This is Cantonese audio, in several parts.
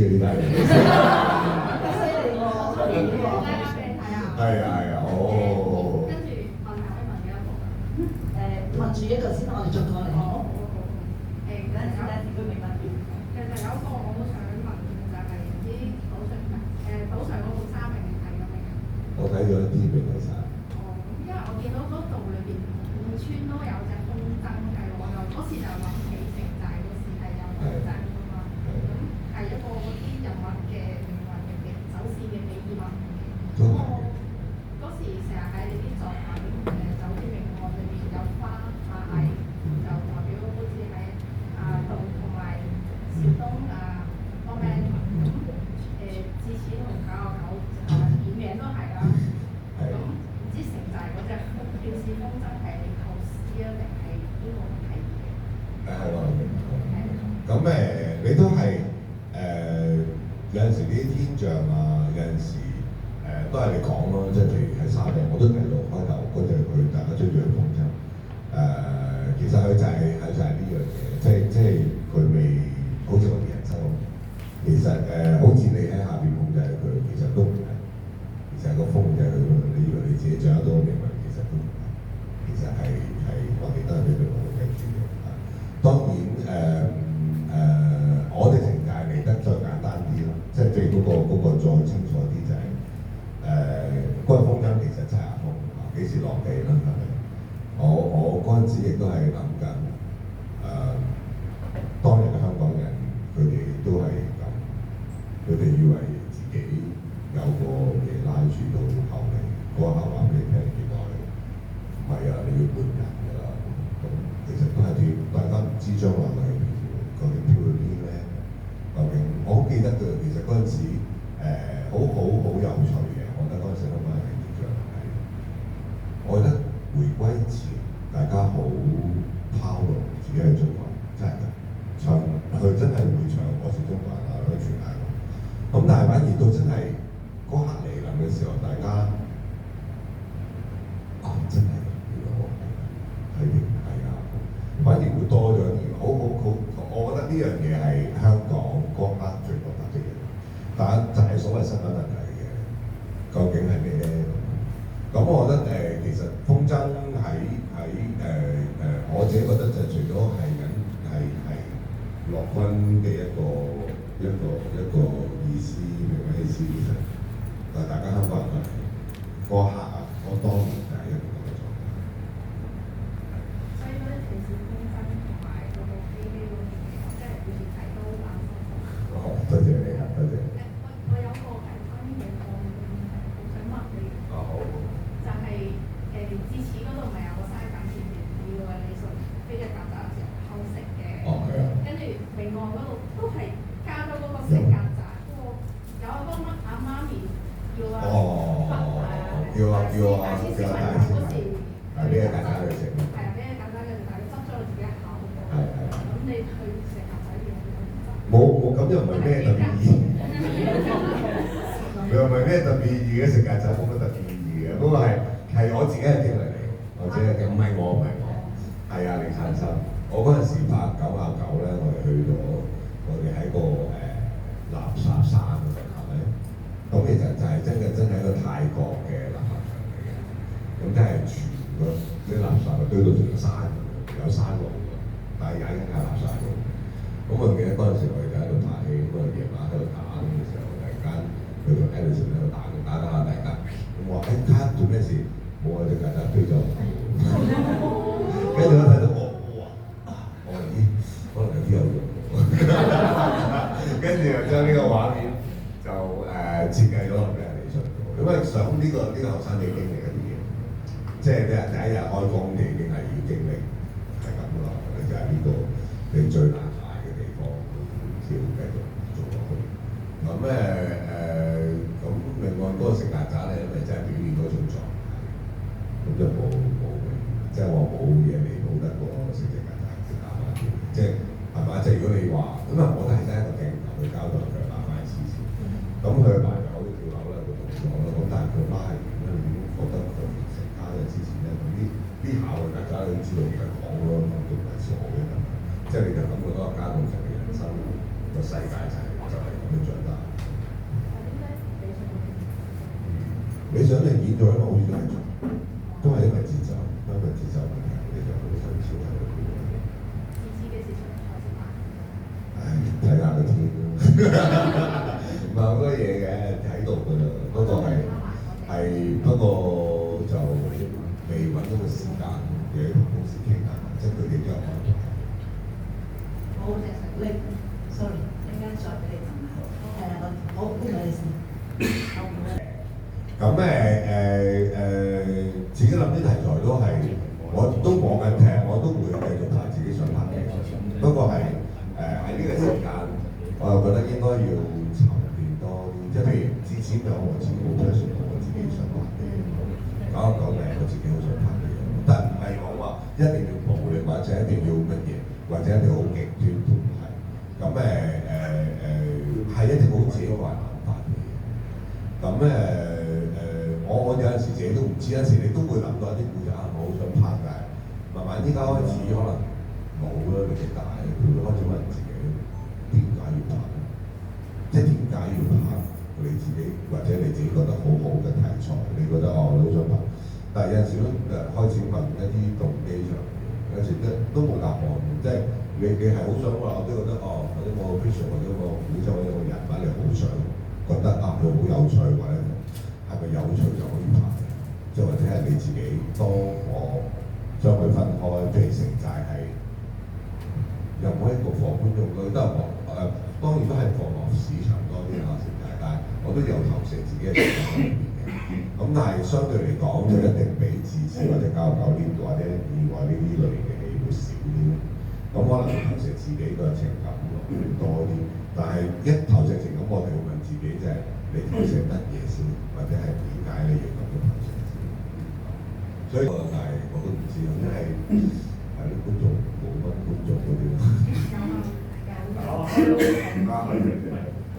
嘅呢單嘢。犀利喎！拉翻俾你睇下。係啊係啊，哦。跟住問下一問嘅一個。問住一個先，我哋再過嚟。好。等陣時佢明白啲。其實有一個我都想問就係唔知島上嗰部三明你睇咗未啊？我睇咗一啲未睇晒。因為我見到嗰度裏邊每村都有隻風箏嘅，我就嗰時就諗起城寨嗰時係有風箏㗎嘛，咁係一個嗰啲人物嘅命運嘅走線嘅比喻嘛。咁我嗰時成日喺你啲作品酒店命案裏邊有花馬藝，就代表好似喺杜同埋小東個名咁智齒同999演名都係啦。咁唔知城寨嗰隻電視風箏係你構思啊，定係邊個提議嘅？係咯，咁你都係有陣時啲天象啊，有陣時都係你講咯，即係譬如喺沙嶺，我都睇到開頭嗰隻佢大家追住佢風箏，其實佢就係呢樣嘢，即係佢未好似我哋人生咁，其實好似你喺下邊控制佢，其實都唔係。其實個風就係佢，你以為你自己掌握到命運，其實都唔係。其實係我哋都係俾佢控制住嘅。當然我哋城寨嚟得再簡單啲啦，即係嗰個再清楚啲就係嗰個風箏其實就係風幾時落地啦，係咪？我嗰陣時亦都係諗緊當日嘅香港人，佢哋都係咁，佢哋以為自己有個嘢拉住到後嚟，嗰一刻話俾你聽，原來唔係啊，你要換人㗎啦。咁其實都係啲大家唔知將來係究竟飄去邊咧？究竟我好記得嘅，其實嗰陣時好有趣嘅。我覺得嗰陣時香港人嘅形象係，我覺得回歸前大家好拋露自己係中國人，真係㗎，唱佢真係會唱我是中國人啊，嗰啲全係咁。咁但係反而到真係嗰刻嚟臨嘅時候，大家真係原來我係認係啊，反而會多咗啲好，我覺得呢樣嘢係香港嗰刻最獨特嘅嘢。但就係所謂身份問題嘅，究竟係咩咧？咁我覺得其實風箏我自己覺得就除咗係樂軍嘅一個意思，明唔明意思？但係大家香港人都係嗰刻啊，我當年就係一個咁嘅狀態。所以嗰啲電視風箏同埋嗰部飛機嗰啲嘢，即係每次睇都好眼濕。多謝你啊，多謝。我有個係關於命案嘅問題，我想問你。好。就係智齒嗰度咪有個沙減前面要嘅李順飛隻曱甴嘅時候偷食嘅。係啊。跟住命案嗰度都係加咗嗰個食曱甴，有個乜媽咪叫啊大師嗰時，俾隻曱甴佢食。係啊，俾隻曱甴佢食，但係執咗佢自己口。係。咁你去食曱甴要點執？冇，咁又唔係咩特別意義。佢又唔係咩特別意義嘅，食曱甴冇乜特別意義嘅，不過係我自己嘅經歷嚟，我自己嘅唔係我，係啊，李燦森。我嗰陣時拍999咧，我哋喺個垃圾山嗰度係咪？咁其實就係真係一個泰國嘅垃圾場嚟嘅，咁真係全個啲垃圾堆到成個山咁樣，有山路㗎，但係踩緊架垃圾路。咁我記得嗰陣時我哋就喺度拍戲，咁啊夜晚喺度打嘅時候，突然間佢同 Alison 喺度打下，突然間咁我話卡做咩事？冇啊，隻曱甴飛咗。跟住我睇到我話咦，可能有啲有用喎。跟住就將呢個畫面就設計咗俾人哋出咗，因為想呢個後生仔經歷一啲嘢，即係第一日開工你已經係要經歷係咁咯，你就係呢個你最難捱嘅地方，先會繼續做落去。咁另外嗰個食曱甴咧，因為真係表現嗰種狀態，咁就冇即係我冇嘢彌補得過食曱甴食打翻轉，即係嘛？即係如果你話咁啊，我都係得一個鏡頭去交代佢打翻黐線，咁佢埋就好似跳樓啦個動作啦，咁但係佢拉完咧，你已經覺得佢成家嘅黐線咧，咁呢下嘅曱甴你都知道唔係講咯，都唔係傻嘅，即係你就感覺到個家庭成嘅人生個世界就係咁樣進行。你想令演做一個好似都係因為節奏，因為節奏問題，你就好想少喺度表演。唉，睇下個天咯，唔係好多嘢嘅喺度㗎啦，不過不過就未揾到個時間嘅同公司傾下，即係佢哋都有安排。好嘅，你 sorry，陣間再俾你問下。好，呢個你先。自己諗啲題材都係，我都望緊劇，我都會繼續拍自己想拍嘅。不過喺呢個時間，我又覺得應該要沉澱多啲，即係譬如之前有我自己好 personal 我自己想拍嘅嘢，講我自己好想拍嘅嘢，但唔係講話一定要暴力或者一定要乜嘢，或者一定要好極端都唔係。咁係一定好自己個人諗法嘅嘢。咁我有陣時自己都唔知，有陣時你都會諗到一啲故事啊，我好想拍，但係慢慢依家開始可能冇啦，年紀大，佢會開始問自己點解要拍，即係點解要拍你自己或者你自己覺得好好嘅題材，你覺得你好想拍，但係有陣時都開始問一啲動機上嘅嘢，有陣時都冇答案，即係你係好想話，我都覺得或者我 vision 或者我古仔或者我人物你好想覺得佢好有趣或者。係咪有趣就可以拍？即係或者係你自己當我將佢分開，譬如城寨係又唔可以個放觀眾咯，都係當然都係放落市場多啲啦，城寨，但係我都有投射自己嘅情感喺入邊嘅。咁但係相對嚟講，就一定比自私或者99年或者以外呢啲類型嘅戲會少啲。咁可能投射自己嘅情感會多啲，但係一投射情感，我哋會問自己就係。你投射乜嘢先，或者係點解你要咁樣投射先？所以但係我都唔知，因為係啲觀眾冇乜觀眾嗰啲咯。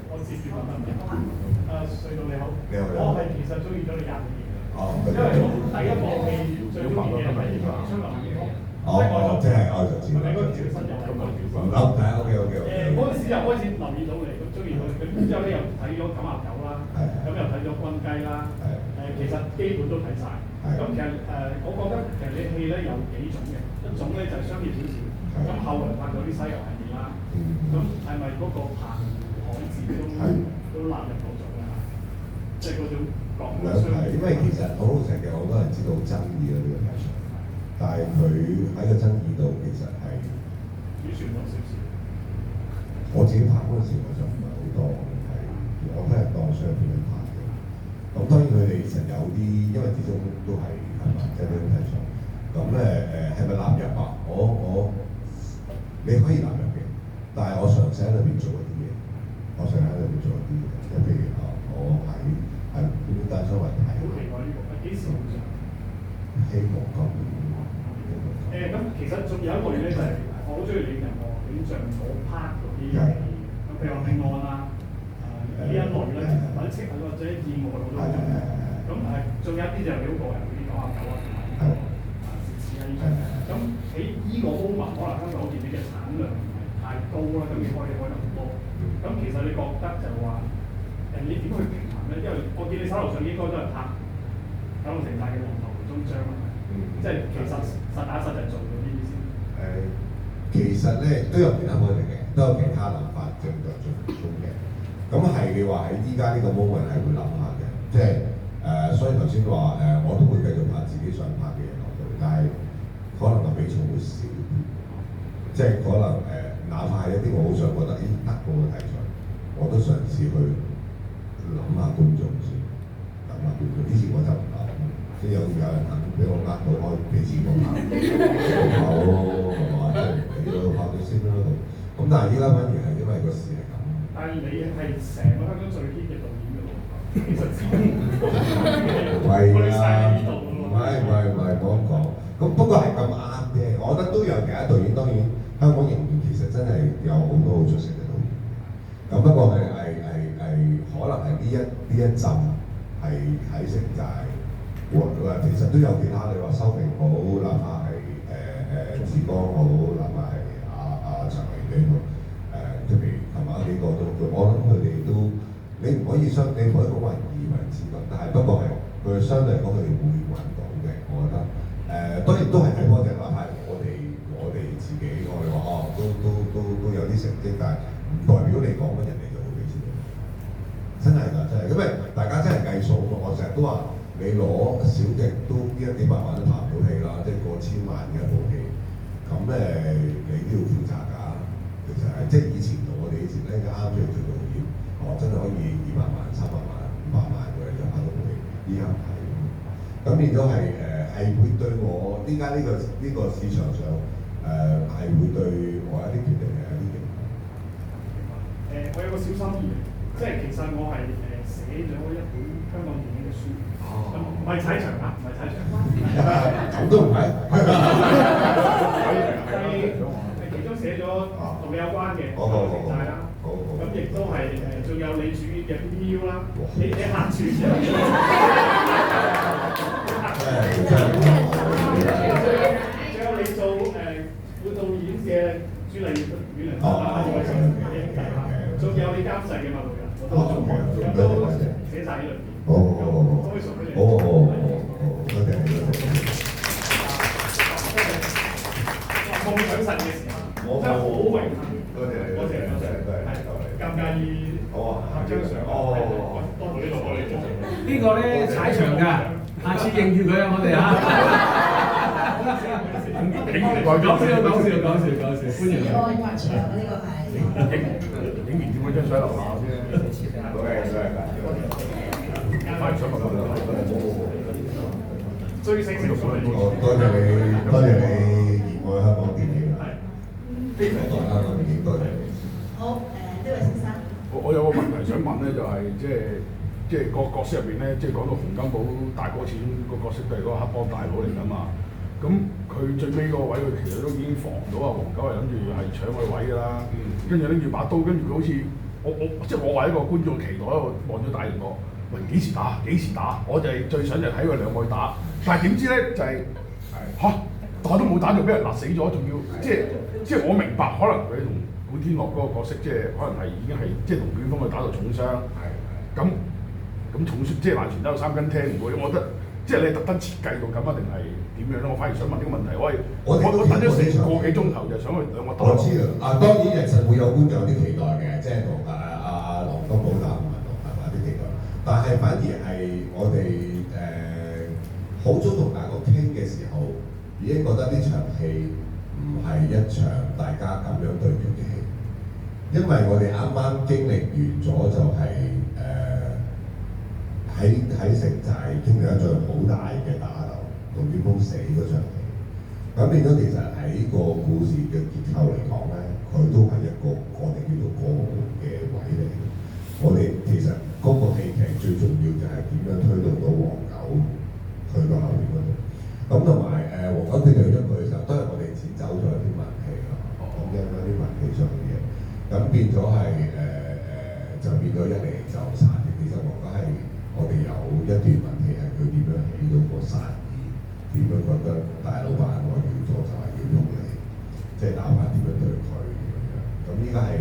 我接住問問題。隧道你好。你好。我係其實中意咗你廿幾年啦。因為我第一部戲最中意嘅係《出流嘅歌》。即係愛就知。係嗰個條新人有個條新。OK。嗰陣時又開始留意到你，咁中意佢，咁之後咧又睇咗《九廿九》啦，咁又睇咗《軍雞》啦，其實基本都睇晒。咁其實我覺得其實你戲咧有幾種嘅，一種咧就係商業少少，咁後來拍咗啲西遊系列啦，咁係咪嗰個彭海字都納入到咗咧？即係嗰種講商業。因為其實好老實嘅，好多人知道爭議啦呢個題材，但係佢喺個爭議度其實係只算咗少少。我自己拍嗰陣時我就唔係好多，我都係當商業片嚟拍嘅。咁當然佢哋其實有啲，因為始終都係嘛，即係呢種題材。咁係咪納入啊？你可以納入嘅，但係我嘗試喺裏邊做一啲嘢，即係譬如我喺呢啲單雙雲睇。好奇怪呢個，幾時會上？希望今年。咁其實仲有一類咧，就係我好中意你任何影像嗰 part 嗰啲戲，咁譬如話命案啊，呢一類咧，或者情或者意外我都好中意。咁仲有一啲就係好個人嗰啲99啊，同埋時事啊呢啲。咁喺依個 moment 可能香港電影嘅產量唔係太高啦，咁你可以開得咁多。咁其實你覺得就話你點去平衡咧？因為我見你手頭上應該都係拍九龍城寨嘅龍頭中章啊，即係其實實打實就做咗呢啲先。其實咧都有其他 model 嘅，都有其他諗法正在進行中嘅。咁係你話喺依家呢個 moment 係會諗下嘅，即係所以頭先話我都會繼續拍自己想拍嘅嘢落去，但係可能個比重會少啲，即係可能哪怕係一啲我好想覺得得過嘅題材，我都嘗試去諗下觀眾先，諗下觀眾。以前我就唔諗，即係有人肯俾我呃到，可以俾錢我拍，好係嘛？即係你都拍咗先啦咁但係依家反而係因為個事係咁。但係你係成個香港最 hit 嘅導演㗎喎，其實自己唔係啊，唔係冇咁講。咁不過係咁啱嘅，我覺得都有其他導演。當然香港仍然其實真係有好多好出色嘅導演。咁不過係可能係呢一陣係喺城寨，其實都有其他。你話修平好，哪怕係志剛好，哪怕係陳榮基好，即係譬如琴晚幾個都，我諗佢哋都你唔可可以相，你唔可以講話以為自覺，但係不過係佢相對嚟講，佢哋會揾到嘅，我覺得。當然都係睇波嘅，哪怕我哋自己，我哋話都有啲成績，但係唔代表你講乜人哋就會俾錢你。真係㗎，真係，因為大家真係計數啊嘛！我成日都話你攞小極都呢幾百萬都拍唔到戲啦，即係過千萬嘅一部戲，咁你都要負責㗎。其實係即係以前同我哋以前咧啱出嚟做導演，真係可以200萬、300萬、500萬嘅就拍到部戲，依家唔係。咁變咗係會對我依家呢個市場上係會對我一啲決定係有啲影響。我有個小心意，即係其實我係寫咗一本香港電影嘅書，唔係踩場啊，唔係踩場。咁都唔係。係其中寫咗同你有關嘅城寨啦，咁亦都係仲有你主演嘅 BBU 啦，你客串嘅。仲有你做副導演嘅朱麗葉啦，仲有你監製嘅麥路人，我都做過，都寫晒喺裏邊。好，多謝你。夢想實嘅時候，真係好榮幸。多謝，介唔介意？好啊，拍張相。多謝呢度，呢個咧踩場㗎，下次認住佢啊，我哋嚇。講笑，歡迎。愛畫牆呢個係。影完叫我張相留下先。都係。快上嚟追星成熟。多謝你熱愛香港電影。多謝香港電影，多謝你。好，呢位先生。我有個問題想問咧，就係即係個角色入邊咧，即係講到洪金寶大哥錢個角色都係嗰個黑幫大佬嚟㗎嘛。咁佢最尾嗰個位，佢其實都已經防到啊黃狗係諗住係搶佢位㗎啦。跟住拎住把刀，跟住佢好似即係我話一個觀眾期待喺度望咗大連我，喂幾時打？我就係最想就睇佢兩個打，但係點知咧就係打都冇打就俾人勒死咗，仲要即係我明白，可能佢同古天樂嗰個角色即係可能係已經係即係同卷風去打到重傷。咁重傷即係爛船都有3斤聽唔會，我覺得即係你特登設計到咁啊，定係點樣咧？我反而想問呢個問題。我等咗成個幾鐘頭就想去兩個打。我知啦，當然其實會有觀眾有啲期待嘅，即係同阿黃金寶打吳文龍係嘛啲期待，但係反而係我哋好早同大哥傾嘅時候，已經覺得呢場戲唔係一場大家咁樣對決嘅戲，因為我哋啱啱經歷完咗就係喺城寨經歷一場好大嘅打鬥，同卷風死嗰場戲。咁變咗其實喺個故事嘅結構嚟講咧，佢都係一個我哋叫做過門嘅位嚟。我哋其實嗰個戲劇最重要就係點樣推動到黃狗去到後面嗰度。咁同埋黃狗決定咗佢嘅時候，都係我哋剪走咗一啲文戲咯，講緊嗰啲文戲上嘅嘢。咁變咗係就變咗一嚟就殺嘅。其實黃狗係我哋有一段文戲係佢點樣起到個殺意，點樣覺得大老闆我要做就係要用你，即係打翻點樣對佢咁樣。咁依家係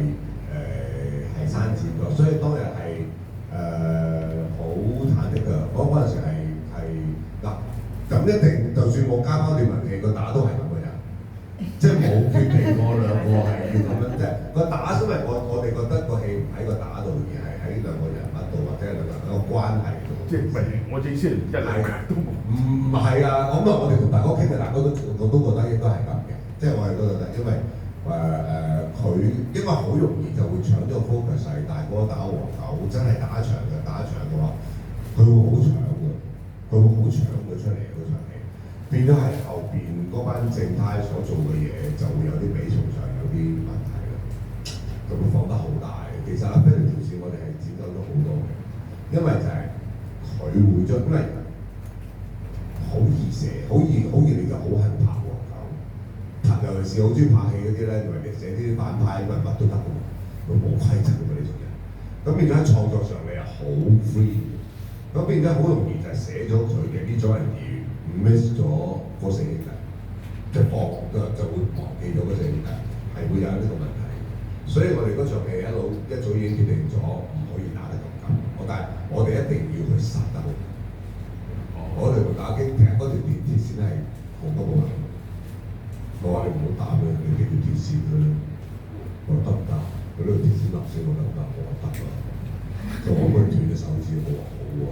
刪剪咗，所以當日係好忐忑㗎。嗰陣時係嗱，咁一定就算我加翻段文戲，個打都係咁嘅人，即係冇決定我兩個係要咁樣，即係個打，因為我哋覺得個戲唔喺個打度，而係喺兩個人物度或者兩個人個關係度。即係我意思係一兩個都冇。唔係啊，咁啊，我哋同大哥傾嘅，大哥我都覺得應該係咁嘅，即係我哋都覺得，因為佢因為好容易就會搶咗個 focus 係大哥打黃狗，真係打場嘅話，佢會好搶嘅，佢會好搶佢出嚟嗰場戲，變咗係後邊嗰班正太所做嘅嘢就會有啲比重上有啲問題啦，就會放得好大。其實阿飛條線我哋係剪走咗好多嘅，因為就係佢會將，因為好易射，好易你就好恨拍黃狗，尤其是好中意拍戲嗰啲咧，以為你寫啲反派乜都得嘅，佢冇規則嘅呢種人。咁變咗喺創作上你係好 free， 咁變咗好容易就寫咗佢嘅呢種人而 miss 咗嗰4兄弟，即係就會忘記咗嗰4兄弟，係會有呢個問題。所以我哋嗰場戲一早已經決定咗唔可以打得咁緊，我黃金寶我話你唔好打咩，你幾條鐵線嘅咧？我話得唔得？佢呢條鐵線立死我得唔得？我話得啊！就我嗰斷隻手指，我話好喎。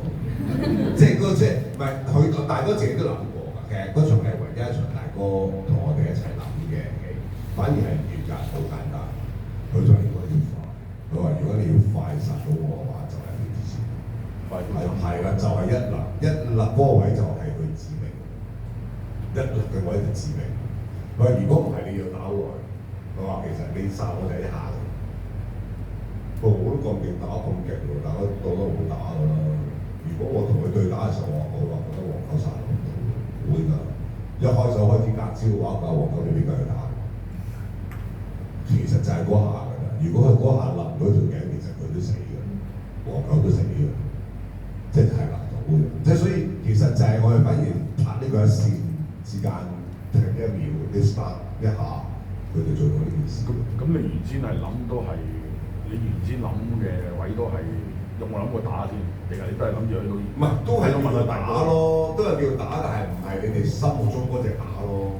即係唔係佢大哥自己都諗過㗎。其實嗰場係唯一一場大哥同我哋一齊諗嘅戲，反而係原價好簡單。佢就係應該要快。佢話如果你要快殺到我嘅話，就係條鐵線。係啦，就係一立嗰個位就係佢致命，一立嘅位就致命。佢話如果唔係你要打好耐，佢話其實你殺我就一下。我都咁勁打咁勁喎，大家當得好打㗎啦。如果我同佢對打嘅時候，我話覺得黃狗殺唔到，會㗎。一開手開始隔招嘅話，教黃狗你邊個去打？其實就係嗰下㗎啦。如果佢嗰下立唔到條頸，其實佢都死㗎，黃狗都死㗎。即係立到嘅，即係所以其實就係我哋反而拍呢個一線之間停一秒，你 start 一下，佢哋做到呢件事。咁你原先係諗都係。你原先諗嘅位都係有冇諗過打先？定係你都係諗住去到？唔係，都係叫打咯，都係叫打，但係唔係你哋心目中嗰隻打咯。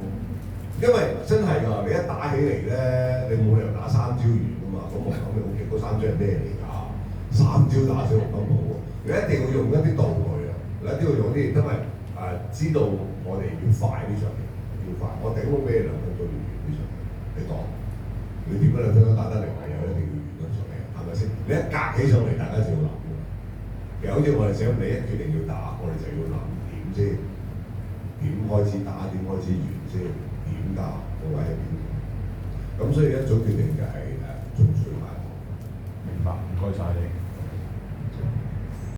因為真係㗎，你一打起嚟咧，你冇理由打三招完㗎嘛。咁我諗你好奇嗰三招係咩嚟㗎？三招打死黃金寶喎，你一定要用一啲道具啊！你一定要用啲，因為知道我哋要快呢場戲，要快。我頂到俾你2分鐘要完呢場戲，你當你點解2分鐘打得嚟？係有一定要。係咪先？你一隔起上嚟，大家就要諗㗎。其實好似我哋想，你一決定要打，我哋就要諗點先，點開始打，點開始完先，點打個位喺邊。咁所以一早決定就係